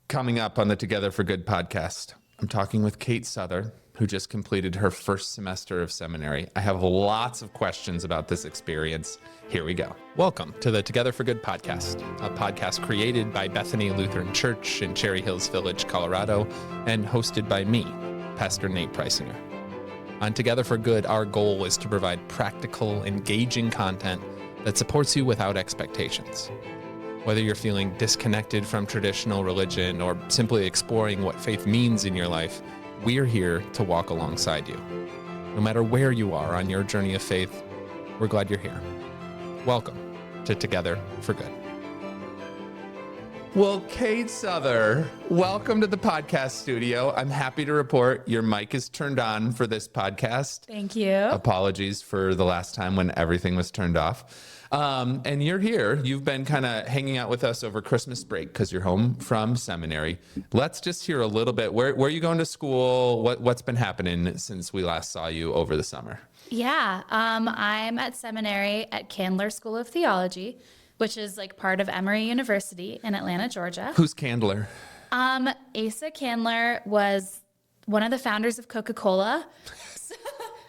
Coming up on the Together for Good podcast, I'm talking with Kate Souther, who just completed her first semester of seminary. I have lots of questions about this experience. Here we go. Welcome to the Together for Good podcast, a podcast created by Bethany Lutheran Church in Cherry Hills Village, Colorado, and hosted by me, Pastor Nate Preisinger. On Together for Good, our goal is to provide practical, engaging content that supports you without expectations. Whether you're feeling disconnected from traditional religion or simply exploring what faith means in your life, we're here to walk alongside you. No matter where you are on your journey of faith, we're glad you're here. Welcome to Together for Good. Well, Kate Souther, welcome to the podcast studio. I'm happy to report your mic is turned on for this podcast. Thank you. Apologies for the last time when everything was turned off. And you're here. You've been kind of hanging out with us over Christmas break because you're home from seminary. Let's just hear a little bit. Where are you going to school? What's been happening since we last saw you over the summer? Yeah, I'm at seminary at Candler School of Theology, which is like part of Emory University in Atlanta, Georgia. Who's Candler? Asa Candler was one of the founders of Coca-Cola.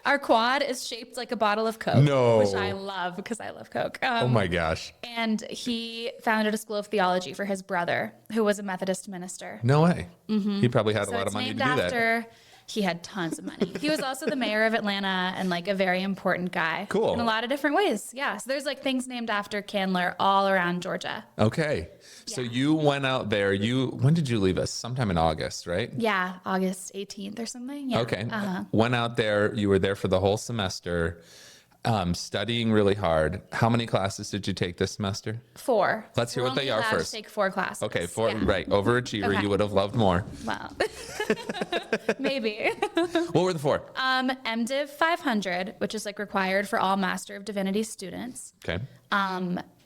Our quad is shaped like a bottle of Coke, which I love because I love Coke. Oh my gosh. And he founded a school of theology for his brother, who was a Methodist minister. No way. Mm-hmm. He probably had a lot of money to do that. He had tons of money. He was also the mayor of Atlanta and like a very important guy. Cool. In a lot of different ways. Yeah. So there's like things named after Candler all around Georgia. Okay. So you went out there. When did you leave us? Sometime in August, right? Yeah. August 18th or something. Yeah. Okay. Went out there. You were there for the whole semester. Studying really hard. How many classes did you take this semester? 4. Let's hear what they are first. To take 4 classes. Okay, 4. Yeah. Right. Overachiever. Okay. You would have loved more. Well, maybe. What were the 4? MDiv 500, which is like required for all Master of Divinity students. Okay.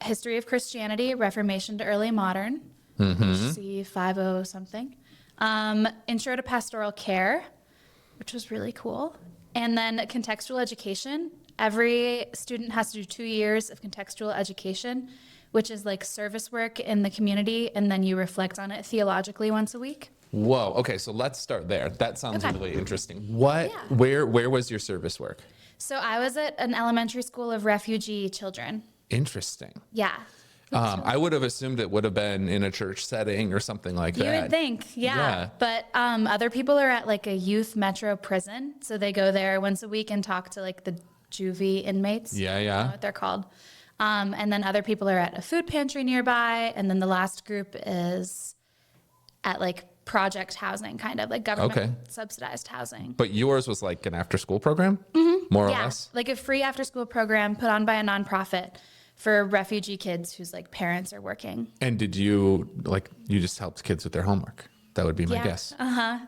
History of Christianity, Reformation to Early Modern, HC 50 something. Intro to Pastoral Care, which was really cool. And then contextual education. Every student has to do 2 years of contextual education, which is like service work in the community, and then you reflect on it theologically once a week. Whoa. Okay, so let's start there. That sounds really interesting. Where was your service work? So I was at an elementary school of refugee children. Interesting. Yeah. I would have assumed it would have been in a church setting or something like that. You would think, yeah. But other people are at like a youth metro prison, so they go there once a week and talk to like the juvie inmates. Yeah. I don't know what they're called. And then other people are at a food pantry nearby, and then the last group is at like project housing, kind of like government subsidized housing. But yours was like an after-school program, more or less? Like a free after-school program put on by a nonprofit for refugee kids whose like parents are working. And did you just helped kids with their homework? That would be my guess.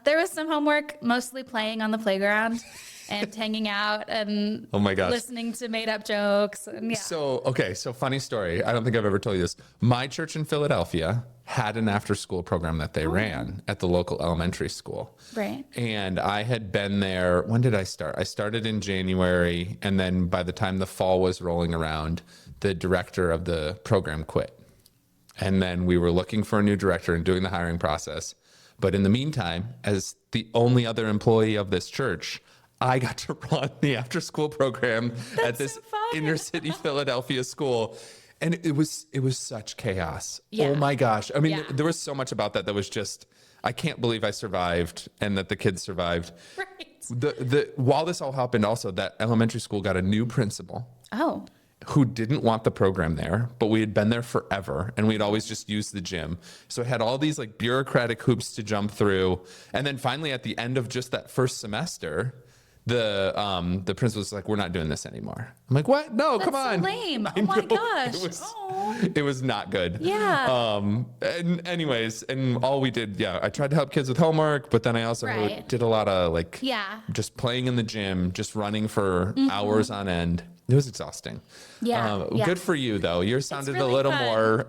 There was some homework, mostly playing on the playground and hanging out and listening to made up jokes. And So funny story. I don't think I've ever told you this. My church in Philadelphia had an after school program that they ran at the local elementary school. Right. And I had been there. When did I start? I started in January. And then by the time the fall was rolling around, the director of the program quit. And then we were looking for a new director and doing the hiring process. But in the meantime, as the only other employee of this church, I got to run the after school program at this inner city Philadelphia school. And it was such chaos. Yeah. Oh my gosh. I mean, there was so much about that was just, I can't believe I survived and that the kids survived. Right. While this all happened also, that elementary school got a new principal. Oh. Who didn't want the program there, but we had been there forever and we'd always just used the gym. So it had all these like bureaucratic hoops to jump through. And then finally at the end of just that first semester, the principal was like, we're not doing this anymore. I'm like, what? No, come on. That's so lame. Oh my gosh. It was not good. Yeah. And anyways, and all we did, I tried to help kids with homework, but then I also did a lot of just playing in the gym, just running for hours on end. It was exhausting. Yeah. Good for you, though. Yours sounded really a little fun. more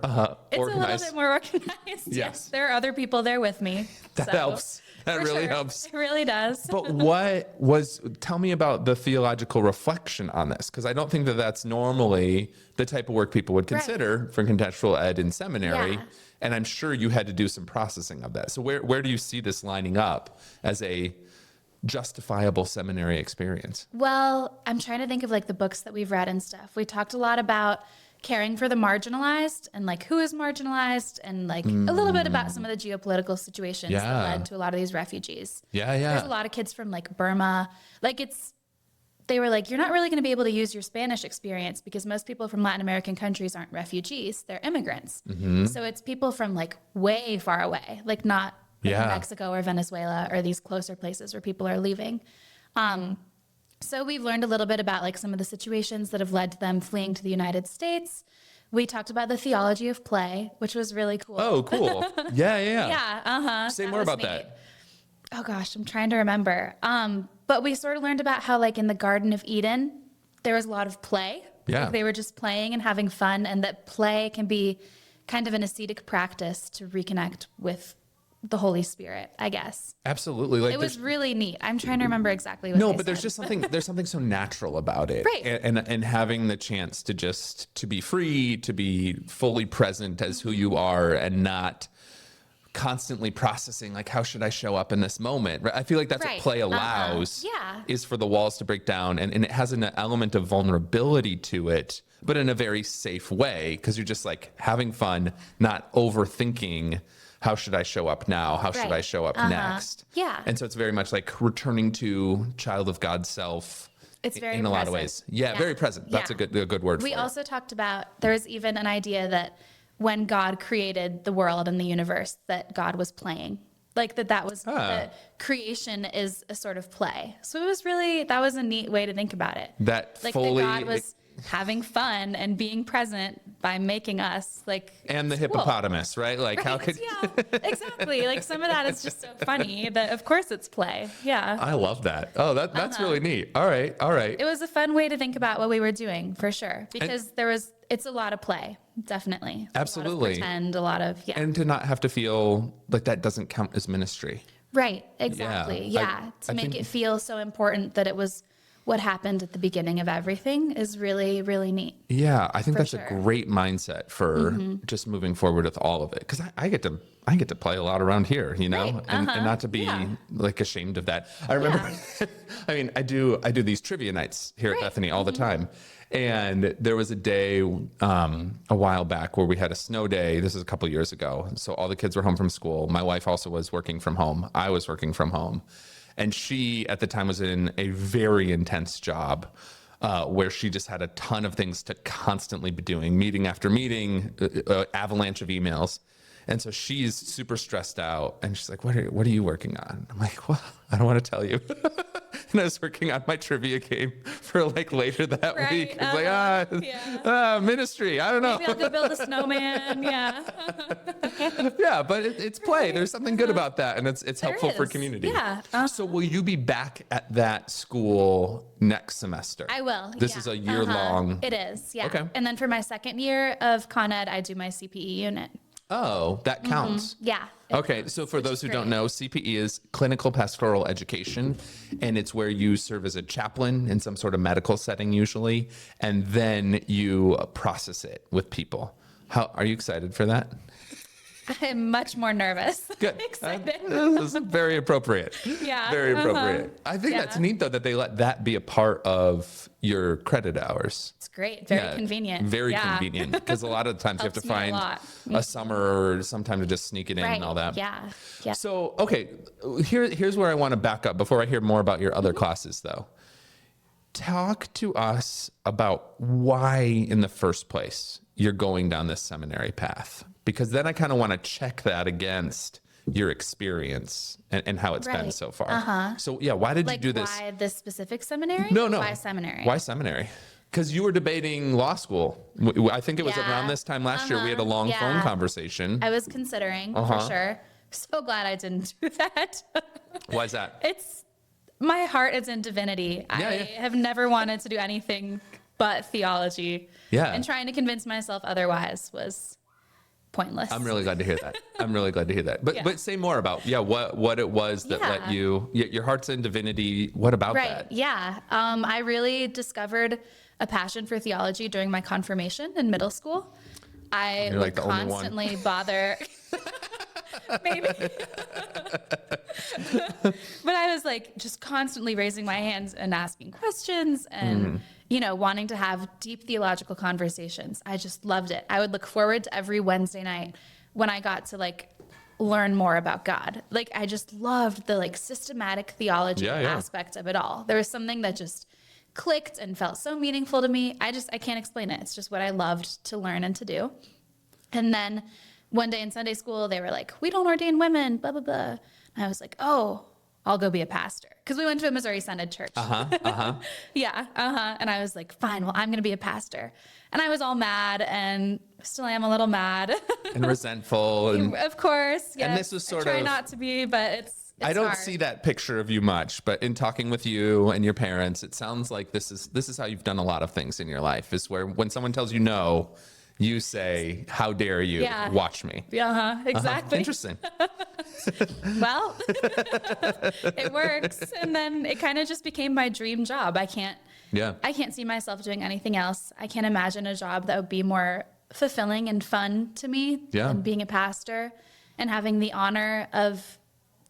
It's organized. a little bit more organized. Yes. There are other people there with me. That helps. That really helps. It really does. But tell me about the theological reflection on this, because I don't think that that's normally the type of work people would consider for contextual ed in seminary. Yeah. And I'm sure you had to do some processing of that. So where do you see this lining up as a justifiable seminary experience? Well, I'm trying to think of like the books that we've read and stuff. We talked a lot about caring for the marginalized and like who is marginalized and like a little bit about some of the geopolitical situations that led to a lot of these refugees. There's a lot of kids from like Burma. Like they were like, you're not really going to be able to use your Spanish experience because most people from Latin American countries aren't refugees, they're immigrants. So it's people from like way far away, like not like Mexico or Venezuela or these closer places where people are leaving. So we've learned a little bit about like some of the situations that have led to them fleeing to the United States. We talked about the theology of play, which was really cool. Oh, cool. Yeah. Yeah. Say more about that. Oh gosh, I'm trying to remember. But we sort of learned about how like in the Garden of Eden, there was a lot of play. Yeah. Like they were just playing and having fun, and that play can be kind of an ascetic practice to reconnect with the Holy Spirit, I guess. Absolutely. Like it was really neat. I'm trying to remember exactly what they there's said. just something so natural about it. Right. And having the chance to be free, to be fully present as who you are and not constantly processing like, how should I show up in this moment? I feel like that's what play allows is for the walls to break down, and it has an element of vulnerability to it, but in a very safe way, because you're just like having fun, not overthinking how should I show up now? How should I show up next? Yeah. And so it's very much like returning to child of God's self. It's very in a lot of present. ways. Yeah, very present. That's a good word for it. We also talked about, there was even an idea that when God created the world and the universe, that God was playing. Like that was, that creation is a sort of play. So it was really, that was a neat way to think about it. That like fully... that God was having fun and being present by making us like... And the hippopotamus, right? Like how could... Yeah, exactly. Like some of that is just so funny that of course it's play. Yeah. I love that. Oh, that's really neat. All right. It was a fun way to think about what we were doing for sure. Because it's a lot of play, definitely. Absolutely. A lot of pretend, a lot of, And to not have to feel like that doesn't count as ministry. Right, exactly. Yeah. To make it feel so important that it was what happened at the beginning of everything is really, really neat. Yeah, I think that's a great mindset for just moving forward with all of it. Because I get to play a lot around here, you know, and not to be like ashamed of that. I remember, I mean, I do these trivia nights here at Bethany all the time. And there was a day a while back where we had a snow day. This is a couple years ago. So all the kids were home from school. My wife also was working from home. I was working from home. And she, at the time, was in a very intense job where she just had a ton of things to constantly be doing, meeting after meeting, avalanche of emails. And so she's super stressed out. And she's like, what are you working on? I'm like, well, I don't want to tell you. And I was working on my trivia game for like later that week. It's like, ministry. I don't know. Maybe I'll go build a snowman. Yeah. Yeah, but it's play. There's something good about that. And it's helpful for community. Yeah. So will you be back at that school next semester? I will. This is a year long. It is. Yeah. Okay. And then for my second year of Con Ed, I do my CPE unit. Oh, that counts. Yeah. Okay, so for those who don't know, CPE is clinical pastoral education, and it's where you serve as a chaplain in some sort of medical setting usually, and then you process it with people. How are you excited for that? I'm much more nervous. Good. Excited. This is very appropriate. Yeah. Very appropriate. I think that's neat, though, that they let that be a part of your credit hours. It's great. Very convenient. Very convenient. Because a lot of times you have to find a summer or some time to just sneak it in and all that. Yeah. So, okay, here's where I want to back up before I hear more about your other classes, though. Talk to us about why, in the first place, you're going down this seminary path. Because then I kind of want to check that against your experience and how it's been so far. So, yeah, why did you do this? Why this specific seminary? No. Why seminary? Why seminary? Because you were debating law school. I think it was around this time last year we had a long phone conversation. I was considering, for sure. So glad I didn't do that. Why is that? My heart is in divinity. I have never wanted to do anything but theology. Yeah. And trying to convince myself otherwise was pointless. I'm really glad to hear that. But Yeah. but say more about what it was that Yeah. let you your heart's in divinity. What about Right. that? Yeah. I really discovered a passion for theology during my confirmation in middle school. I You're like would the only one. constantly bother. Maybe. But I was like just constantly raising my hands and asking questions and, wanting to have deep theological conversations. I just loved it. I would look forward to every Wednesday night when I got to learn more about God. I just loved the systematic theology aspect of it all. There was something that just clicked and felt so meaningful to me. I can't explain it. It's just what I loved to learn and to do. And then one day in Sunday school, they were like, we don't ordain women, blah, blah, blah. And I was like, oh, I'll go be a pastor. Because we went to a Missouri Synod church. Yeah. And I was like, fine, well, I'm going to be a pastor. And I was all mad and still am a little mad. And resentful. And, of course. Yes. And this was sort I try of, not to be, but it's I don't hard. see that picture of you much, but in talking with you and your parents, it sounds like this is how you've done a lot of things in your life, is where when someone tells you no, you say, how dare you? Yeah. Watch me. Exactly. Interesting. Well, it works. And then it kind of just became my dream job. I can't see myself doing anything else. I can't imagine a job that would be more fulfilling and fun to me than being a pastor and having the honor of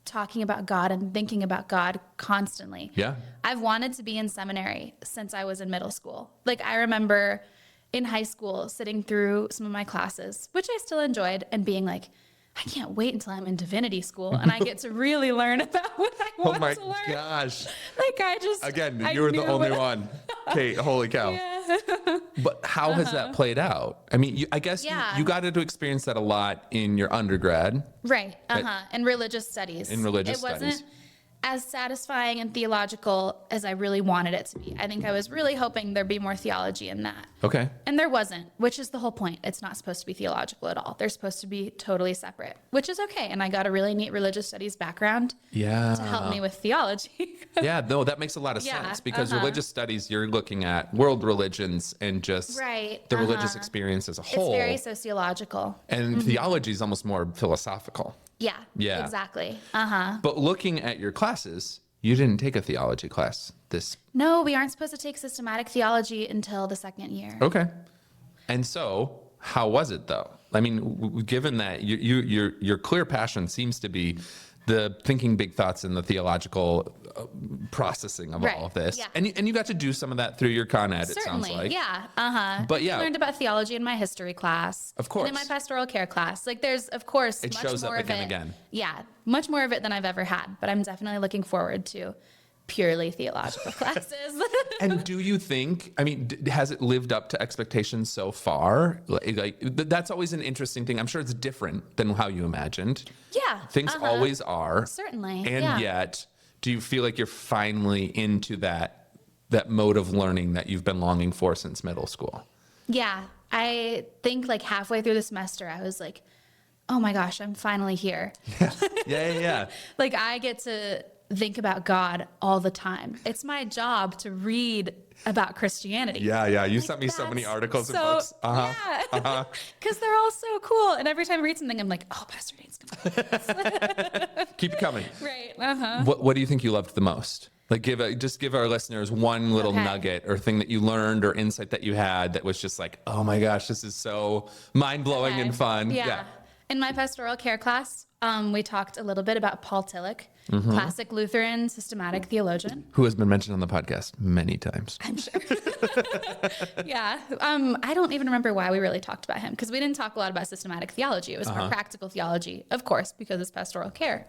talking about God and thinking about God constantly. Yeah. I've wanted to be in seminary since I was in middle school. I remember in high school sitting through some of my classes, which I still enjoyed, and being like, I can't wait until I'm in divinity school and I get to really learn about what I want to learn. Oh my gosh. I you were the knew only what- one. Kate, holy cow. Yeah. But how has that played out? I mean, I guess you got to experience that a lot in your undergrad. Right. In religious studies. In religious It wasn't studies. as satisfying and theological as I really wanted it to be. I think I was really hoping there'd be more theology in that. Okay. And there wasn't, which is the whole point. It's not supposed to be theological at all. They're supposed to be totally separate, which is okay. And I got a really neat religious studies background to help me with theology. Yeah, no, that makes a lot of sense because religious studies, you're looking at world religions and just the religious experience as a whole. It's very sociological. And theology is almost more philosophical. Yeah, exactly. But looking at your classes, you didn't take a theology class No, we aren't supposed to take systematic theology until the second year. Okay. And so how was it though? I mean, given that your clear passion seems to be the thinking big thoughts and the theological processing of all of this. Yeah. And you got to do some of that through your con ed, it sounds like. But I learned about theology in my history class. Of course. And in my pastoral care class. There's, of course, It much shows more up of again it. and again. Yeah, much more of it than I've ever had. But I'm definitely looking forward to purely theological classes. And do you think, I mean, has it lived up to expectations so far? That's always an interesting thing. I'm sure it's different than how you imagined. Yeah. Things always are. Certainly. And yet, do you feel like you're finally into that mode of learning that you've been longing for since middle school? Yeah. I think halfway through the semester, I was like, oh my gosh, I'm finally here. Yeah. I get to think about God all the time. It's my job to read about Christianity. Yeah. You sent me so many articles and books. Yeah. Because they're all so cool. And every time I read something, I'm like, oh, Pastor Dane's coming. Keep it coming. Right. What do you think you loved the most? Just give our listeners one little nugget or thing that you learned or insight that you had that was just like, oh my gosh, this is so mind-blowing and fun. Yeah. In my pastoral care class, we talked a little bit about Paul Tillich, classic Lutheran systematic theologian. Who has been mentioned on the podcast many times. I'm sure. Yeah. I don't even remember why we really talked about him because we didn't talk a lot about systematic theology. It was more practical theology, of course, because it's pastoral care.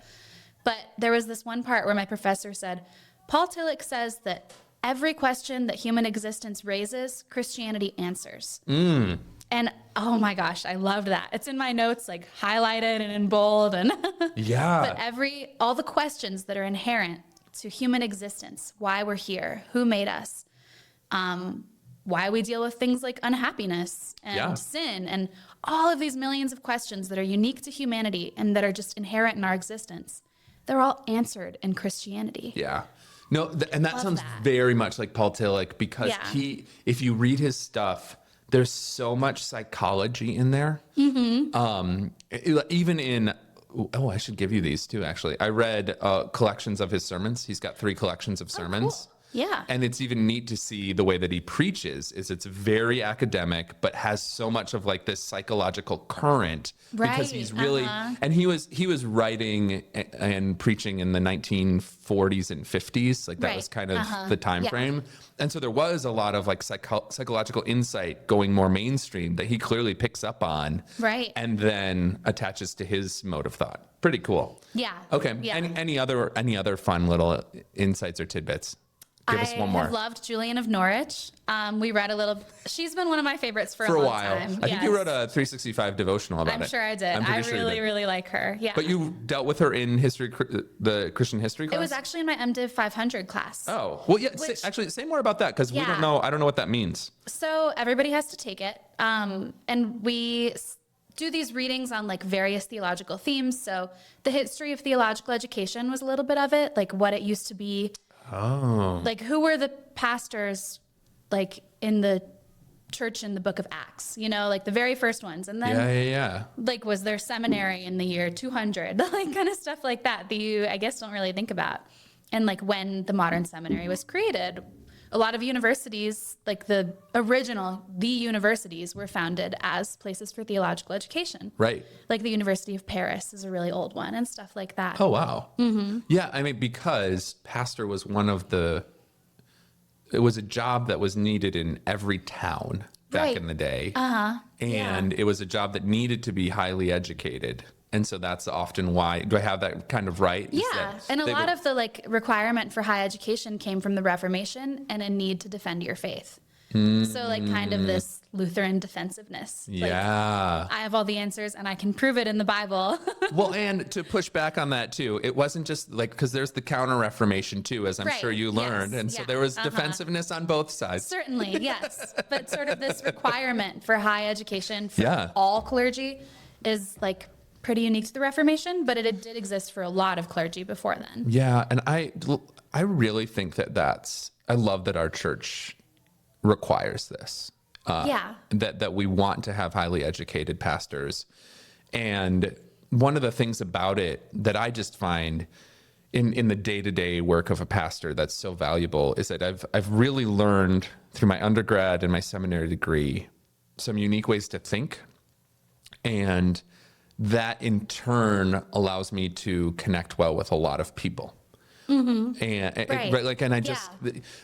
But there was this one part where my professor said, Paul Tillich says that every question that human existence raises, Christianity answers. And oh my gosh, I loved that. It's in my notes, highlighted and in bold. And Yeah. But all the questions that are inherent to human existence, why we're here, who made us, why we deal with things like unhappiness and sin, and all of these millions of questions that are unique to humanity and that are just inherent in our existence, they're all answered in Christianity. Yeah. No, and that Love sounds that. very much like Paul Tillich, because Yeah. if you read his stuff, there's so much psychology in there. Even in, I should give you these too, actually. I read collections of his sermons. He's got 3 collections of sermons. Cool. Yeah. And it's even neat to see the way that he preaches is it's very academic, but has so much of like this psychological current, because he's really, and he was writing and preaching in the 1940s and 50s. Like that was kind of the time frame. And so there was a lot of like psychological insight going more mainstream that he clearly picks up on. Right. And then attaches to his mode of thought. Pretty cool. Yeah. Okay. Yeah. Any other fun little insights or tidbits? Give us one more. I have loved Julian of Norwich. We read a little. She's been one of my favorites for a a long while. time. I think you wrote a 365 devotional about it. I'm sure I did. I really, really like her. Yeah. But you dealt with her in history, the Christian history class? It was actually in my MDiv 500 class. Oh, well, yeah. Actually, say more about that, because we don't know. I don't know what that means. So everybody has to take it. And we do these readings on like various theological themes. So the history of theological education was a little bit of it, like what it used to be. Oh. Like who were the pastors like in the church in the book of Acts, like the very first ones. And then like was there seminary in the year 200, like kind of stuff like that you, I guess, don't really think about. And like when the modern seminary was created, a lot of universities, like the universities were founded as places for theological education. Right. Like the University of Paris is a really old one and stuff like that. Oh, wow. Mm-hmm. Yeah, I mean, because pastor was it was a job that was needed in every town back in the day. And it was a job that needed to be highly educated. And so that's often why. Do I have that kind of right? Yeah. And a lot of the like requirement for high education came from the Reformation and a need to defend your faith. So like kind of this Lutheran defensiveness. Yeah. Like, I have all the answers and I can prove it in the Bible. Well, and to push back on that too, it wasn't just like, because there's the counter Reformation too, as I'm sure you learned. And so there was defensiveness on both sides. Certainly, yes. But sort of this requirement for high education for all clergy is like pretty unique to the Reformation, but it did exist for a lot of clergy before then. Yeah, and I really think I love that our church requires this. That we want to have highly educated pastors. And one of the things about it that I just find in the day-to-day work of a pastor that's so valuable is that I've really learned through my undergrad and my seminary degree some unique ways to think. And that in turn allows me to connect well with a lot of people. Mm-hmm. And I just,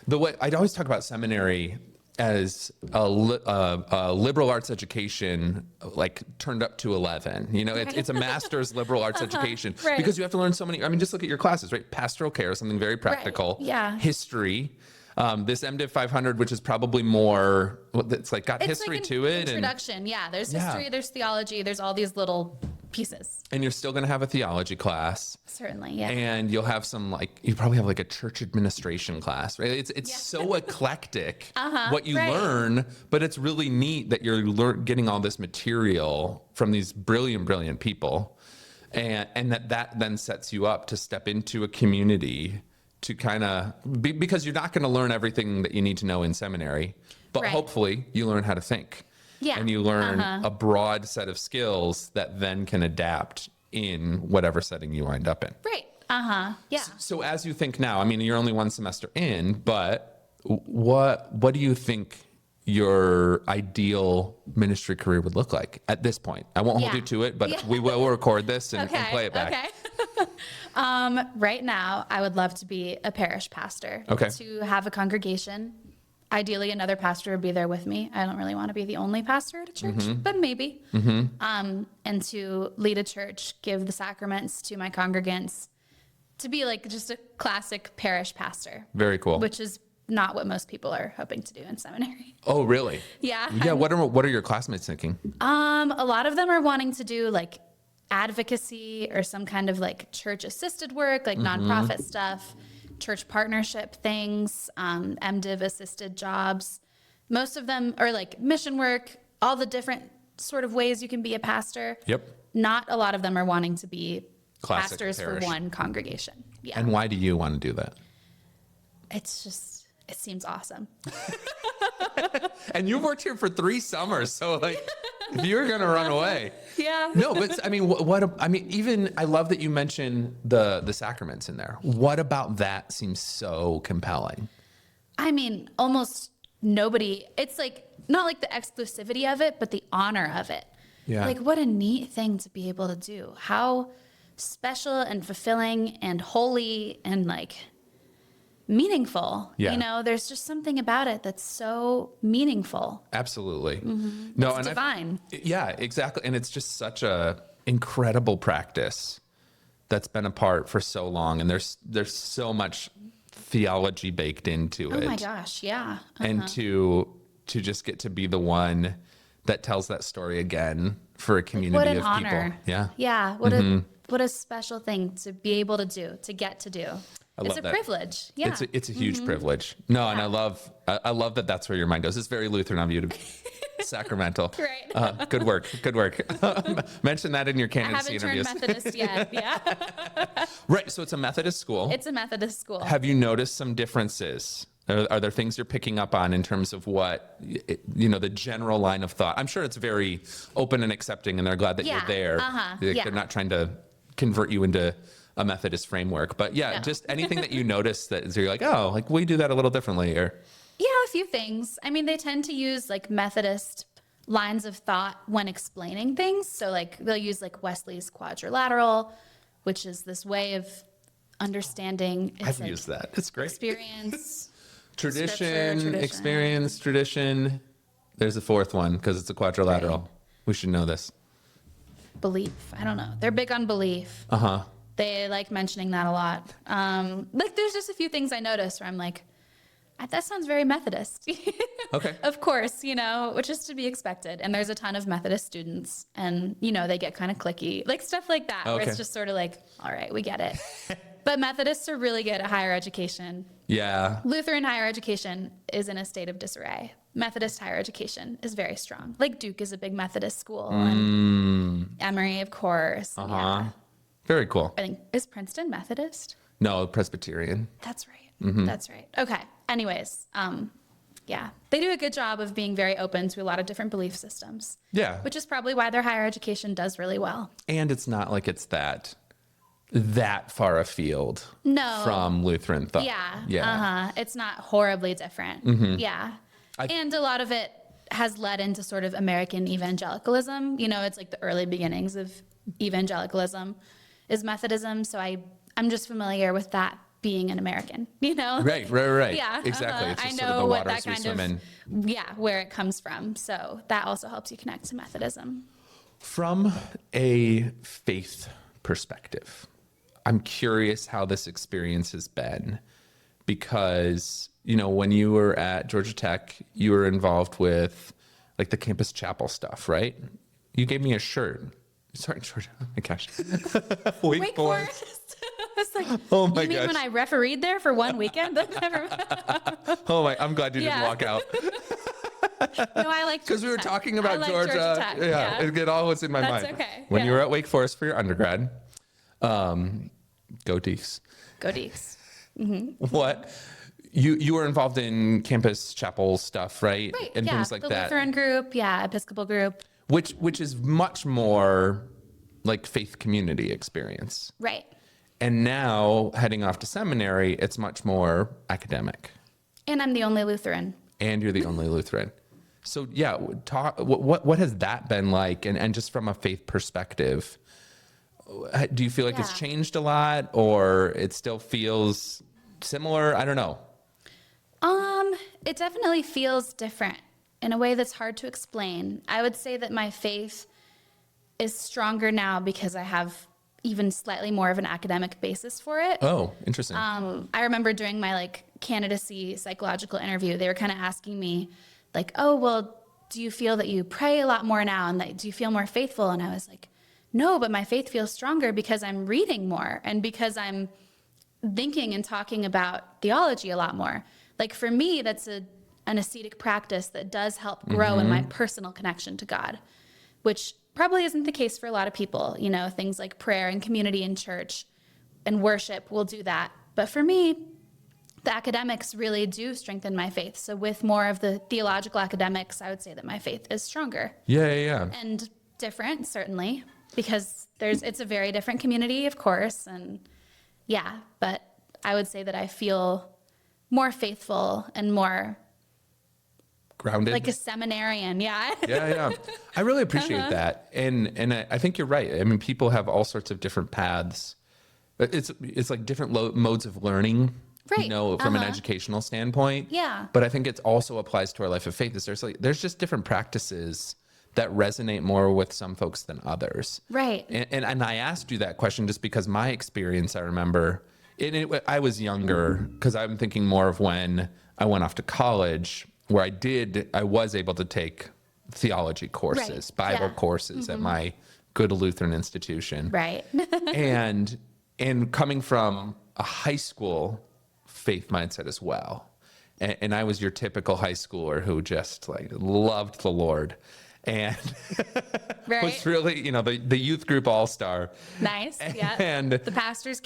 the way I'd always talk about seminary as a liberal arts education, like turned up to 11, it's a master's liberal arts education, because you have to learn so many, I mean, just look at your classes, right? Pastoral care is something very practical. History, this MDiv 500, which is probably more, it's like got history like to it. Introduction. There's history, there's theology, there's all these little pieces. And you're still going to have a theology class. Certainly, yeah. And you'll have you probably have like a church administration class, right? It's so eclectic what you learn, but it's really neat that you're getting all this material from these brilliant, brilliant people. And that then sets you up to step into a community to kind of because you're not going to learn everything that you need to know in seminary, but hopefully you learn how to think. Yeah. And you learn a broad set of skills that then can adapt in whatever setting you wind up in. Right. Yeah. So as you think now, I mean, you're only one semester in, but what do you think your ideal ministry career would look like at this point? I won't hold you to it, but we will record this and play it back. Okay. Right now, I would love to be a parish pastor. Okay. To have a congregation. Ideally, another pastor would be there with me. I don't really want to be the only pastor at a church, but maybe. And to lead a church, give the sacraments to my congregants, to be like just a classic parish pastor. Very cool. Which is not what most people are hoping to do in seminary. Oh, really? Yeah. Yeah. What are your classmates thinking? A lot of them are wanting to do like advocacy or some kind of like church assisted work, like nonprofit stuff. Church partnership things, MDiv assisted jobs. Most of them are like mission work, all the different sort of ways you can be a pastor. Yep. Not a lot of them are wanting to be classic pastors parish. For one congregation. Yeah. And why do you want to do that? it seems awesome. And you've worked here for 3 summers, so like, if you were gonna run away, Yeah. no. But I mean, even I love that you mentioned the sacraments in there. What about that seems so compelling? I mean, almost nobody. It's like not like the exclusivity of it, but the honor of it. Yeah. Like, what a neat thing to be able to do. How special and fulfilling and holy and like meaningful. Yeah. You know, there's just something about it that's so meaningful. Absolutely. No, It's and divine. yeah, exactly. And it's just such a incredible practice that's been apart for so long. And there's so much theology baked into it. Oh my gosh, yeah. And to just get to be the one that tells that story again for a community What an of honor. people. Yeah. Yeah. What a special thing to be able to do, to get to do. It's love a that. privilege. Yeah. It's a huge privilege. No, and I love that that's where your mind goes. It's very Lutheran of you to be sacramental. Right. Good work. Good work. Mention that in your I candidacy haven't turned interviews. Methodist yet. Yeah. Right. So it's a Methodist school. It's a Methodist school. Have you noticed some differences? Are there things you're picking up on in terms of what, the general line of thought? I'm sure it's very open and accepting, and they're glad that you're there. They're not trying to convert you into a Methodist framework. But yeah, No. just anything that you notice that you're like, oh, like we do that a little differently. Or Yeah, a few things. I mean, they tend to use like Methodist lines of thought when explaining things. So like they'll use like Wesley's quadrilateral, which is this way of understanding. It's I've like used that. It's great. experience. Tradition, Scripture, experience, tradition. There's a 4th one because it's a quadrilateral. Right. We should know this. Belief. I don't know. They're big on belief. Uh-huh. They like mentioning that a lot. Like there's just a few things I noticed where I'm like, that sounds very Methodist. Okay. Of course, which is to be expected. And there's a ton of Methodist students and, they get kind of cliquey, like stuff like that, where Okay. it's just sort of like, all right, we get it. But Methodists are really good at higher education. Yeah. Lutheran higher education is in a state of disarray. Methodist higher education is very strong. Like Duke is a big Methodist school. And Emory, of course. Uh-huh. Yeah. Very cool. I think, is Princeton Methodist? No, Presbyterian. That's right. That's right. Okay. Anyways, yeah, they do a good job of being very open to a lot of different belief systems. Yeah. Which is probably why their higher education does really well. And it's not like it's that far afield No. from Lutheran thought. Yeah. Yeah. It's not horribly different. Yeah. And a lot of it has led into sort of American evangelicalism. It's like the early beginnings of evangelicalism is Methodism. So I'm just familiar with that being an American, Right. Yeah, Exactly. It's I just know sort of the what waters that we kind swim in. where it comes from. So that also helps you connect to Methodism. From a faith perspective, I'm curious how this experience has been because, when you were at Georgia Tech, you were involved with like the campus chapel stuff, right? You gave me a shirt. Sorry, Georgia. Oh my gosh. Wake Forest. It's like, Oh my you mean gosh. when I refereed there for one weekend? Oh my, I'm glad you didn't Yeah. walk out. No, I like Because we were Georgia Tech. talking I about like Georgia. Tech. Yeah, it all was in my That's mind. okay. When you Yeah. were at Wake Forest for your undergrad, go Deeks. Go Deeks. What? You were involved in campus chapel stuff, right? Right. And yeah. things like the that. Lutheran group. Yeah. Episcopal group. Which is much more like faith community experience. Right. And now heading off to seminary, it's much more academic. And I'm the only Lutheran. And you're the only Lutheran. So yeah, what has that been like? And just from a faith perspective, do you feel like it's Yeah. changed a lot or it still feels similar? I don't know. It definitely feels different in a way that's hard to explain. I would say that my faith is stronger now because I have even slightly more of an academic basis for it. Oh, interesting. I remember during my candidacy psychological interview, they were kind of asking me like, oh, well, do you feel that you pray a lot more now? And do you feel more faithful? And I was like, no, but my faith feels stronger because I'm reading more and because I'm thinking and talking about theology a lot more. Like for me, that's an ascetic practice that does help grow in my personal connection to God, which probably isn't the case for a lot of people. Things like prayer and community in church and worship will do that. But for me, the academics really do strengthen my faith. So with more of the theological academics, I would say that my faith is stronger. Yeah. And different, certainly, because it's a very different community, of course. And yeah, but I would say that I feel more faithful and more grounded, like a seminarian. Yeah. Yeah. I really appreciate that. And I think you're right. I mean, people have all sorts of different paths. It's like different modes of learning, right. From an educational standpoint. Yeah. But I think it also applies to our life of faith. There's just different practices that resonate more with some folks than others. Right. And I asked you that question just because my experience, I remember, I was younger, because I'm thinking more of when I went off to college, where I was able to take theology courses, right. Bible courses at my good Lutheran institution. Right. and coming from a high school faith mindset as well. And I was your typical high schooler who just like loved the Lord and right. was really, the youth group all-star. Nice. Yeah. And the pastor's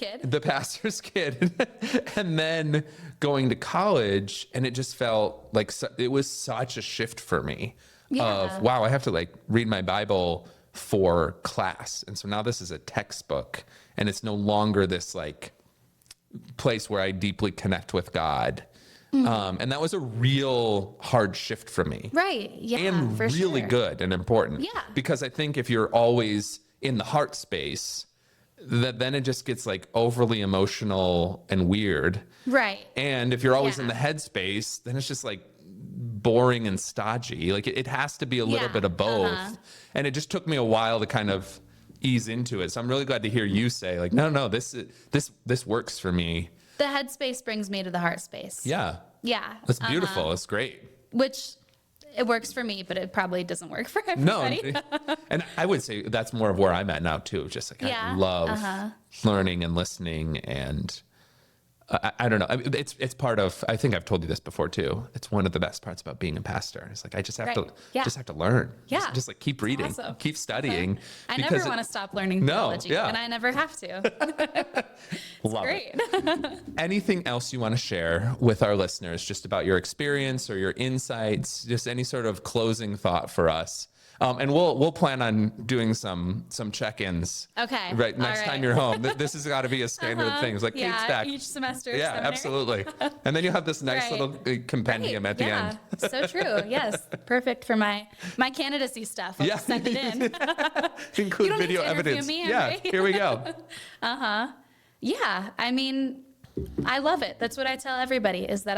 kid. And then going to college, and it just felt like it was such a shift for me of, wow, I have to like read my Bible for class. And so now this is a textbook, and it's no longer this like place where I deeply connect with God. And that was a real hard shift for me. Right. Yeah. And for really sure. good and important. Yeah. Because I think if you're always in the heart space, then it just gets like overly emotional and weird. Right. And if you're always in the head space, then it's just like boring and stodgy. Like it has to be a little bit of both. And it just took me a while to kind of ease into it. So I'm really glad to hear you say like, no, this works for me. The head space brings me to the heart space. Yeah. Yeah. That's beautiful. It's great. Which it works for me, but it probably doesn't work for everybody. No. And I would say that's more of where I'm at now too. Just like I love learning and listening, and I don't know. It's part of, I think I've told you this before too. It's one of the best parts about being a pastor. It's like, I just have to learn. Yeah. Just like keep reading, awesome. Keep studying. I never want to stop learning theology, and I never have to. Love great. it. Anything else you want to share with our listeners just about your experience or your insights, just any sort of closing thought for us? And we'll plan on doing some check-ins. Okay. Right. Next time you're home. This has got to be a standard thing. It's like Kate's back. Each semester. Yeah, Seminary. Absolutely. And then you'll have this nice little compendium at the end. So true. Yes. Perfect for my candidacy stuff. I'll just send it in. Include video evidence. Me, right? Here we go. Yeah. I mean, I love it. That's what I tell everybody, is that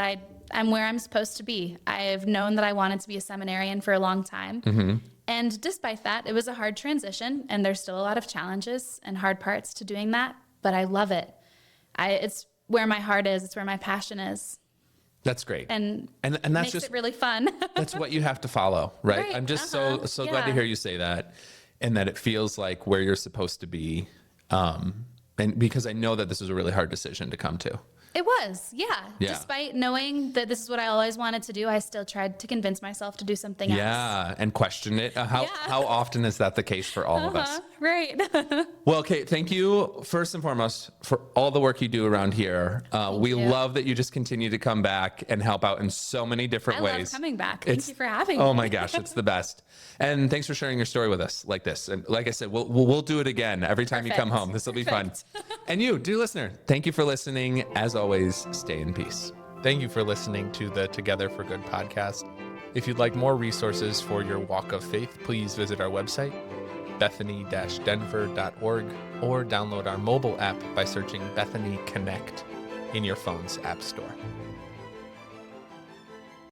I'm where I'm supposed to be. I've known that I wanted to be a seminarian for a long time. And despite that, it was a hard transition, and there's still a lot of challenges and hard parts to doing that, but I love it. It's where my heart is. It's where my passion is. That's great. And that's makes just it really fun. That's what you have to follow, right? Right. I'm just so glad to hear you say that, and that it feels like where you're supposed to be. And because I know that this was a really hard decision to come to. It was, yeah. Despite knowing that this is what I always wanted to do, I still tried to convince myself to do something else. Yeah, and question it. How often is that the case for all of us? Right. Well, Kate, thank you first and foremost for all the work you do around here. We love that you just continue to come back and help out in so many different ways. I love coming back. Thank you for having me. Oh my gosh, it's the best. And thanks for sharing your story with us like this. And like I said, we'll do it again every time you come home. This will be fun. And you, dear listener, thank you for listening. As always, stay in peace. Thank you for listening to the Together for Good podcast. If you'd like more resources for your walk of faith, please visit our website, bethany-denver.org, or download our mobile app by searching Bethany Connect in your phone's app store.